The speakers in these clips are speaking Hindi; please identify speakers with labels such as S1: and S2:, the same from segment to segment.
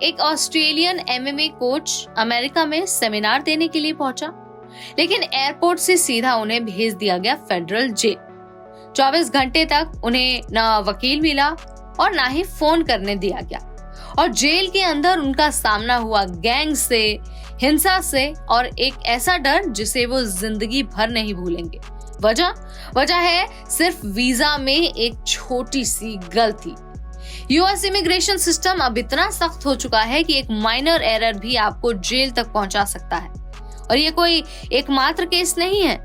S1: एक ऑस्ट्रेलियन एमएमए कोच अमेरिका में सेमिनार देने के लिए पहुंचा, लेकिन एयरपोर्ट से सीधा उन्हें भेज दिया गया फेडरल जेल। 24 घंटे तक उन्हें ना वकील मिला और ना ही फोन करने दिया गया, और जेल के अंदर उनका सामना हुआ गैंग से, हिंसा से और एक ऐसा डर जिसे वो जिंदगी भर नहीं भूलेंगे। वजह है सिर्फ वीजा में एक छोटी सी गलती। यूएस इमिग्रेशन सिस्टम अब इतना सख्त हो चुका है कि एक माइनर एरर भी आपको जेल तक पहुंचा सकता है, और ये कोई एकमात्र केस नहीं है।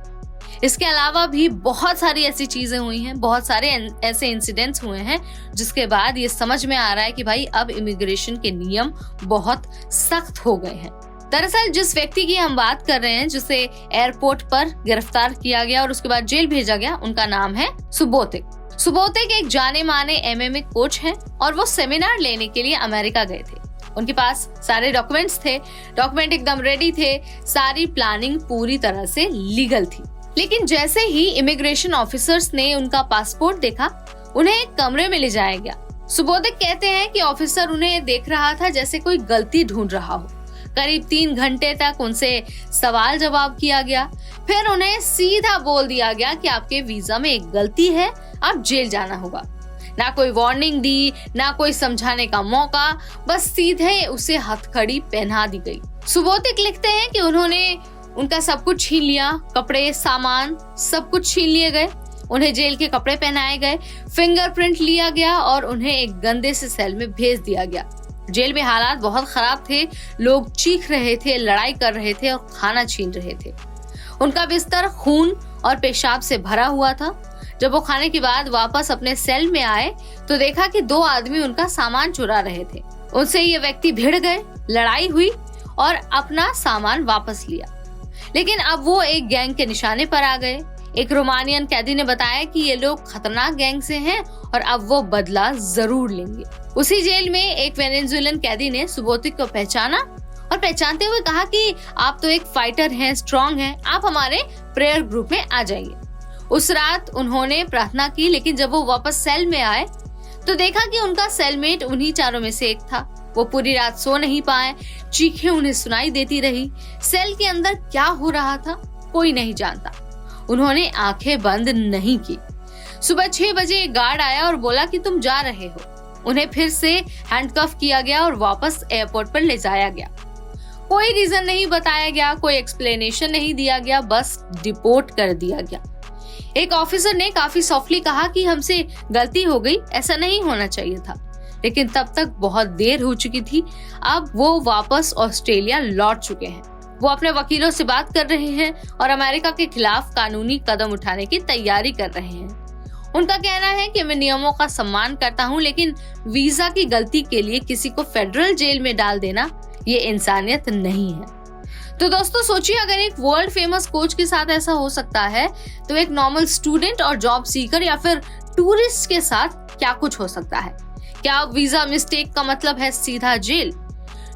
S1: इसके अलावा भी बहुत सारी ऐसी चीजें हुई हैं, बहुत सारे ऐसे इंसिडेंट्स हुए हैं जिसके बाद ये समझ में आ रहा है कि भाई अब इमिग्रेशन के नियम बहुत सख्त हो गए हैं। दरअसल जिस व्यक्ति की हम बात कर रहे हैं, जिसे एयरपोर्ट पर गिरफ्तार किया गया और उसके बाद जेल भेजा गया, उनका नाम है सुबोतिक। सुबोतिक एक जाने माने एमएमए कोच हैं और वो सेमिनार लेने के लिए अमेरिका गए थे। उनके पास सारे डॉक्यूमेंट्स थे, डॉक्यूमेंट एकदम रेडी थे, सारी प्लानिंग पूरी तरह से लीगल थी। लेकिन जैसे ही इमिग्रेशन ऑफिसर्स ने उनका पासपोर्ट देखा, उन्हें एक कमरे में ले जाया गया। सुबोधिक कहते हैं कि ऑफिसर उन्हें देख रहा था जैसे कोई गलती ढूंढ रहा हो। करीब 3 घंटे तक उनसे सवाल जवाब किया गया, फिर उन्हें सीधा बोल दिया गया कि आपके वीजा में एक गलती है, आप जेल जाना होगा। ना कोई वार्निंग दी, ना कोई समझाने का मौका, बस सीधे उसे हथकड़ी पहना दी गई। सुबोधिक लिखते हैं कि उन्होंने उनका सब कुछ छीन लिया, कपड़े, सामान सब कुछ छीन लिए गए, उन्हें जेल के कपड़े पहनाए गए, फिंगरप्रिंट लिया गया और उन्हें एक गंदे से सेल में भेज दिया गया। जेल में हालात बहुत खराब थे, लोग चीख रहे थे, लड़ाई कर रहे थे और खाना छीन रहे थे। उनका बिस्तर खून और पेशाब से भरा हुआ था। जब वो खाने के बाद वापस अपने सेल में आए तो देखा कि 2 आदमी उनका सामान चुरा रहे थे। उनसे ये व्यक्ति भिड़ गए, लड़ाई हुई और अपना सामान वापस लिया। लेकिन अब वो एक गैंग के निशाने पर आ गए। एक रोमानियन कैदी ने बताया कि ये लोग खतरनाक गैंग से हैं और अब वो बदला जरूर लेंगे। उसी जेल में एक वेनेजुएलन कैदी ने सुबोधिक को पहचाना और पहचानते हुए कहा कि आप तो एक फाइटर हैं, स्ट्रांग हैं, आप हमारे प्रेयर ग्रुप में आ जाइए। उस रात उन्होंने प्रार्थना की, लेकिन जब वो वापस सेल में आए तो देखा कि उनका सेलमेट उन्हीं चारों में से एक था। वो पूरी रात सो नहीं पाए, चीखें उन्हें सुनाई देती रही। सेल के अंदर क्या हो रहा था कोई नहीं जानता। उन्होंने आंखें बंद नहीं की। सुबह 6 बजे एक गार्ड आया और बोला कि तुम जा रहे हो। उन्हें फिर से हैंडकफ किया गया और वापस एयरपोर्ट पर ले जाया गया। कोई रीजन नहीं बताया गया, कोई एक्सप्लेनेशन नहीं दिया गया, बस डिपोर्ट कर दिया गया। एक ऑफिसर ने काफी सॉफ्टली कहा कि हमसे गलती हो गई, ऐसा नहीं होना चाहिए था। लेकिन तब तक बहुत देर हो चुकी थी। अब वो वापस ऑस्ट्रेलिया लौट चुके हैं। वो अपने वकीलों से बात कर रहे हैं और अमेरिका के खिलाफ कानूनी कदम उठाने की तैयारी कर रहे हैं। उनका कहना है कि मैं नियमों का सम्मान करता हूं, लेकिन वीजा की गलती के लिए किसी को फेडरल जेल में डाल देना ये इंसानियत नहीं है। तो दोस्तों सोचिए, अगर एक वर्ल्ड फेमस कोच के साथ ऐसा हो सकता है तो एक नॉर्मल स्टूडेंट और जॉब सीकर या फिर टूरिस्ट के साथ क्या कुछ हो सकता है। क्या वीजा मिस्टेक का मतलब है सीधा जेल?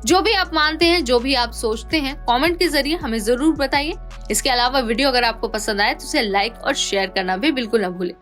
S1: जो भी आप मानते हैं, जो भी आप सोचते हैं, कमेंट के जरिए हमें जरूर बताइए। इसके अलावा वीडियो अगर आपको पसंद आए तो उसे लाइक और शेयर करना भी बिल्कुल न भूलें।